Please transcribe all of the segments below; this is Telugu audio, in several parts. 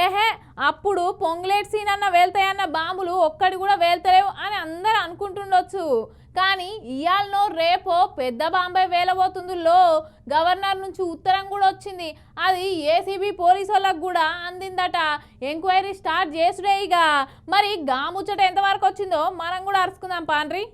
ఏహే అప్పుడు పొంగులేట్ సీన్ అన్న వెళ్తాయన్న బాంబులు ఒక్కడి కూడా వెళ్తలేవు అని అందరూ అనుకుంటుండొచ్చు. కానీ ఇయాలనో రేపో పెద్ద బాంబే వేలబోతుందిలో గవర్నర్ నుంచి ఉత్తరం కూడా వచ్చింది. అది ఏసీబీ పోలీసు వాళ్ళకు కూడా అందిందట. Enquiry start చేసుడే. ఇక మరి గాముచ్చట ఎంతవరకు వచ్చిందో మనం కూడా అరుచుకుందాం పాండ్రి.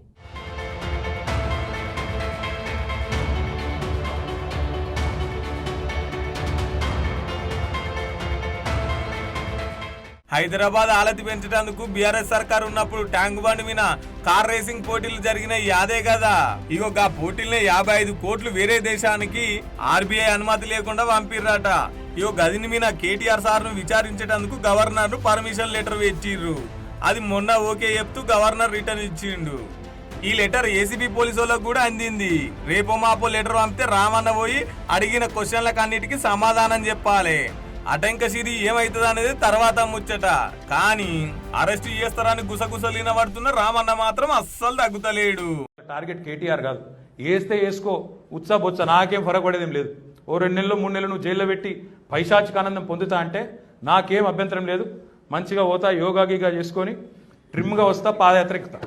హైదరాబాద్ ఆలతి పెంచడానికి బీఆర్ఎస్ సర్కార్ ఉన్నప్పుడు ట్యాంక్ బండ్ మీద కార్ రేసింగ్ పోటీలు జరిగినాయి యాదే కదా. ఇగో ఆ పోటీలనే 55 కోట్లు వేరే దేశానికి ఆర్బీఐ అనుమతి లేకుండా పంపిర్రట. ఇగో గదిని మీద కేటీఆర్ సార్ ను విచారించేందుకు గవర్నర్ పర్మిషన్ లెటర్ ఇచ్చిర్రు. అది మొన్న ఓకే చెప్తూ గవర్నర్ రిటర్న్ ఇచ్చిండు. ఈ లెటర్ ఏసీబీ పోలీసు వాళ్ళకు కూడా అందింది. రేపో మాపో లెటర్ పంపితే రామన్న పోయి అడిగిన క్వశ్చన్లకు అన్నిటికీ సమాధానం చెప్పాలి. అటంక సిరి ఏమైతుంది అనేది తర్వాత ముచ్చట. కానీ అరెస్ట్ చేస్తారని గుసగుసలీన పడుతున్న రామన్న మాత్రం అస్సలు తగ్గుతలేడు. టార్గెట్ కేటీఆర్ కాదు, వేస్తే వేసుకో, ఉత్సా బొత్స నాకేం ఫరకపడేదేం లేదు. ఓ 2 నెలలు 3 నెలలు నువ్వు జైల్లో పెట్టి పైశాచిక ఆనందం పొందుతా అంటే నాకేం అభ్యంతరం లేదు. మంచిగా పోతా, యోగా గీగా చేసుకొని ట్రిమ్గా వస్తా, పాదయాత్ర ఎక్కుతా.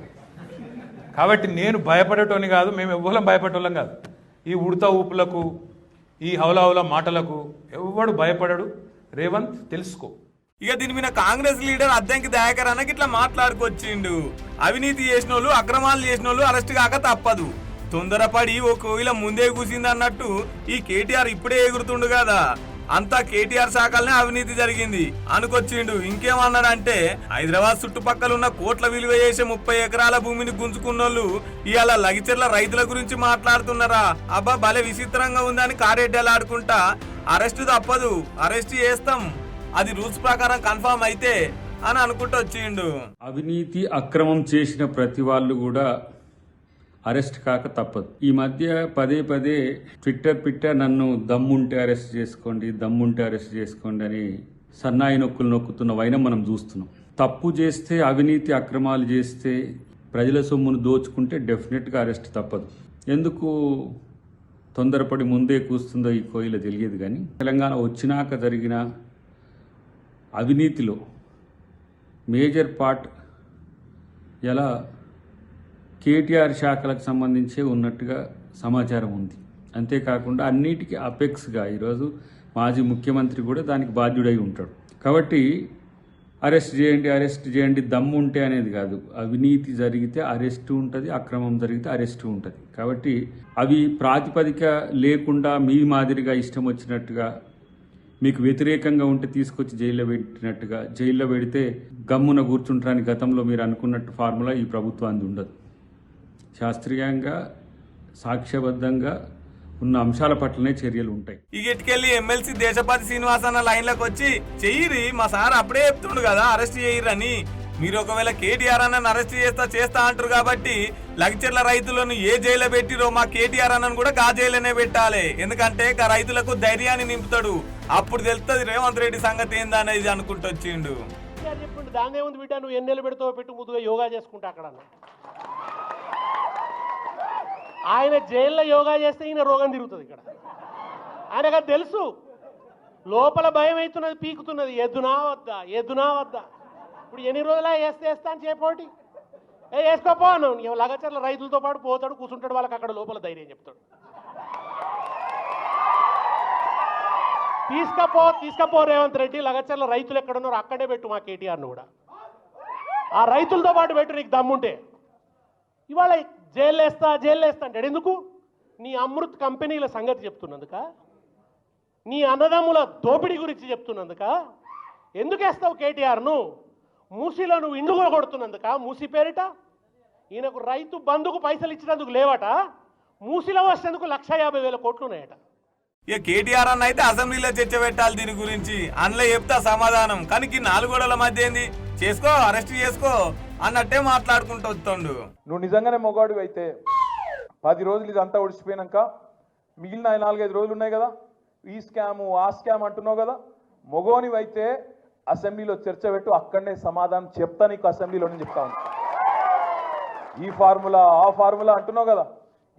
కాబట్టి నేను భయపడేటోని కాదు, మేము ఎవ్వరం భయపడేటోళ్ళం కాదు. ఈ ఉడతా ఊపులకు, ఈ హౌలా మాటలకు ఎవ్వడు భయపడడు. రేవంత్ తెలుసుకో. ఇక దీని మీద కాంగ్రెస్ లీడర్ అద్దంకి దయాకర్ అన్నకి ఇట్లా మాట్లాడుకొచ్చిండు. అవినీతి చేసిన వాళ్ళు, అక్రమాలు చేసిన వాళ్ళు అరెస్ట్ కాక తప్పదు. తొందరపడి ఓ కోయిల ముందే కూసింది అన్నట్టు ఈ కేటీఆర్ ఇప్పుడే ఎగురుతుండు కదా. అంతా కేటీఆర్ శాఖలనే అవినీతి జరిగింది అనుకొచ్చిండు. ఇంకేమన్నాడంటే హైదరాబాద్ చుట్టుపక్కల ఉన్న కోట్ల విలువ చేసే 30 ఎకరాల భూమిని గుంజుకున్నోళ్ళు ఇవాళ లగిచెర్ల రైతుల గురించి మాట్లాడుతున్నారా? అబ్బా భలే విచిత్రంగా ఉందని కారెడ్డలు ఆడుకుంటా అరెస్ట్ తప్పదు, అరెస్ట్ చేస్తాం, అది రూల్స్ ప్రకారం కన్ఫర్మ్ అయితే అని అనుకుంటూ వచ్చిండు. అవినీతి అక్రమం చేసిన ప్రతి వాళ్ళు కూడా అరెస్ట్ కాక తప్పదు. ఈ మధ్య పదే ట్విట్టర్ నన్ను దమ్ముంటే అరెస్ట్ చేసుకోండి అని సన్నాయి నొక్కులు నొక్కుతున్న వైనం మనం చూస్తున్నాం. తప్పు చేస్తే, అవినీతి అక్రమాలు చేస్తే, ప్రజల సొమ్మును దోచుకుంటే డెఫినెట్గా అరెస్ట్ తప్పదు. ఎందుకు తొందరపడి ముందే కూస్తుందో ఈ కోయిల తెలియదు. కానీ తెలంగాణ వచ్చినాక జరిగిన అవినీతిలో మేజర్ పార్ట్ ఎలా కేటీఆర్ శాఖలకు సంబంధించే ఉన్నట్టుగా సమాచారం ఉంది. అంతేకాకుండా అన్నిటికీ అపెక్స్గా ఈరోజు మాజీ ముఖ్యమంత్రి కూడా దానికి బాధ్యుడై ఉంటాడు. కాబట్టి అరెస్ట్ చేయండి దమ్ము ఉంటే అనేది కాదు. అవినీతి జరిగితే అరెస్టు ఉంటుంది, అక్రమం జరిగితే అరెస్టు ఉంటుంది. కాబట్టి అవి ప్రాతిపదిక లేకుండా మీ మాదిరిగా ఇష్టం వచ్చినట్టుగా మీకు వ్యతిరేకంగా ఉంటే తీసుకొచ్చి జైల్లో పెట్టినట్టుగా, జైల్లో పెడితే గమ్మున కూర్చుంటారని గతంలో మీరు అనుకున్నట్టు ఫార్ములా ఈ ప్రభుత్వానికి ఉండదు. శాస్త్రీయంగా, సాక్ష్యబద్ధంగా ఉన్న అంశాల పట్లనే చర్యలు ఉంటాయి. ఈ గిట్కెళ్ళి ఎమ్మెల్సీ దేశపతి శ్రీనివాస్ అన్న లైన్లోకి వచ్చి చెయ్యిరి, మా సార్ అప్పుడే చెప్తుండు కదా అరెస్ట్ చేయరని. మీరు ఒకవేళ కేటీఆర్ అన్నను అరెస్ట్ చేస్తా అంటారు కాబట్టి లగిచెర్ల రైతులను ఏ జైల్లో పెట్టిరో మా కేటీఆర్ అన్నను కూడా గా జైల్లోనే పెట్టాలి. ఎందుకంటే రైతులకు ధైర్యాన్ని నింపుతాడు. అప్పుడు తెలుస్తుంది రేవంత్ రెడ్డి సంగతి ఏందనేది అనుకుంటూ వచ్చిండు. దాని ఏముంది బిడ్డ, నువ్వు ఎన్నెళ్ళు పెడతావు పెట్టు, ముద్దుగా యోగా చేసుకుంటా అక్కడ. ఆయన జైల్లో యోగా చేస్తే ఈయన రోగం తిరుగుతుంది ఇక్కడ. ఆయనకు తెలుసు లోపల భయం అవుతున్నది, పీకుతున్నది, ఎద్దునా వద్దా. ఇప్పుడు ఎన్ని రోజులా వేస్తా అని చెప్పోటి వేసుకోపోను. లగచర్ల రైతులతో పాటు పోతాడు, కూర్చుంటాడు, వాళ్ళకి అక్కడ లోపల ధైర్యం చెప్తాడు. తీసుకపో రేవంత్ రెడ్డి, లగచర్ల రైతులు ఎక్కడున్నారో అక్కడే పెట్టు మా కేటీఆర్ను కూడా. ఆ రైతులతో పాటు పెట్టు నీకు దమ్ముంటే. ఇవాళ జైలు వేస్తా అంటాడు. ఎందుకు? నీ అమృత్ కంపెనీల సంగతి చెప్తున్నందుక, నీ అన్నదమ్ముల దోపిడీ గురించి చెప్తున్నందుక. ఎందుకు వేస్తావు కేటీఆర్ను? మూసీలో నువ్వు ఇండ్లు కూడా కొడుతున్నందుక, మూసీ పేరిట. ఈయనకు రైతు బంధుకు పైసలు ఇచ్చినందుకు లేవట, మూసీలో వచ్చేందుకు 1,50,000 కోట్లు ఉన్నాయట. ఇక కేటీఆర్ అన్న అయితే అసెంబ్లీలో చర్చ పెట్టాలి దీని గురించి. అందులో చెప్తా సమాధానం. కానీ 4 గోడల మధ్య ఏంది, చేసుకో అరెస్ట్ చేసుకో అన్నట్టే మాట్లాడుకుంటూ వస్తుండు. నువ్వు నిజంగానే మొగాడు అయితే 10 రోజులు ఇదంతా ఒడిచిపోయినాక మిగిలిన 4-5 రోజులు ఉన్నాయి కదా, ఈ స్కాము ఆ స్కామ్ అంటున్నావు కదా, మొగోనివైతే అసెంబ్లీలో చర్చ పెట్టు, అక్కడనే సమాధానం చెప్తా నీకు. అసెంబ్లీలోనే చెప్తా ఉన్నా. ఈ ఫార్ములా ఆ ఫార్ములా అంటున్నావు కదా,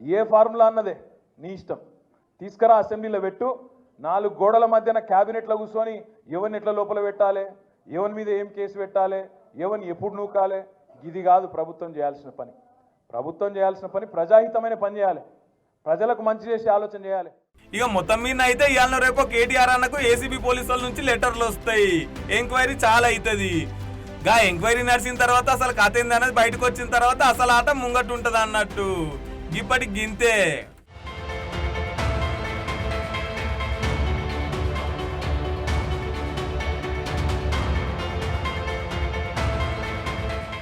ఏ ఫార్ములా అన్నదే నీ ఇష్టం. తీసుకురా అసెంబ్లీలో పెట్టు, 4 గోడల మధ్యన క్యాబినెట్లో కూర్చొని ఎవరిని ఎట్లా లోపల పెట్టాలి, ఎవరి మీద ఏం కేసు పెట్టాలి, ఎవరిని ఎప్పుడు నూకాలి, ఇది కాదు ప్రభుత్వం చేయాల్సిన పని. ప్రభుత్వం చేయాల్సిన పని ప్రజాహితమైన పని చేయాలి, ప్రజలకు మంచి చేసే ఆలోచన చేయాలి. ఇక మొత్తం మీద అయితే ఇవాళ రేపు కేటీఆర్ అన్నకు ఏసీబీ పోలీసుల నుంచి లెటర్లు వస్తాయి, ఎంక్వైరీ చాలా అవుతుంది. గా ఎంక్వైరీ నడిచిన తర్వాత అసలు కథ ఏంది అనేది బయటకు వచ్చిన తర్వాత అసలు ఆట ముంగట్టు ఉంటది అన్నట్టు. ఇప్పటికి గింతే.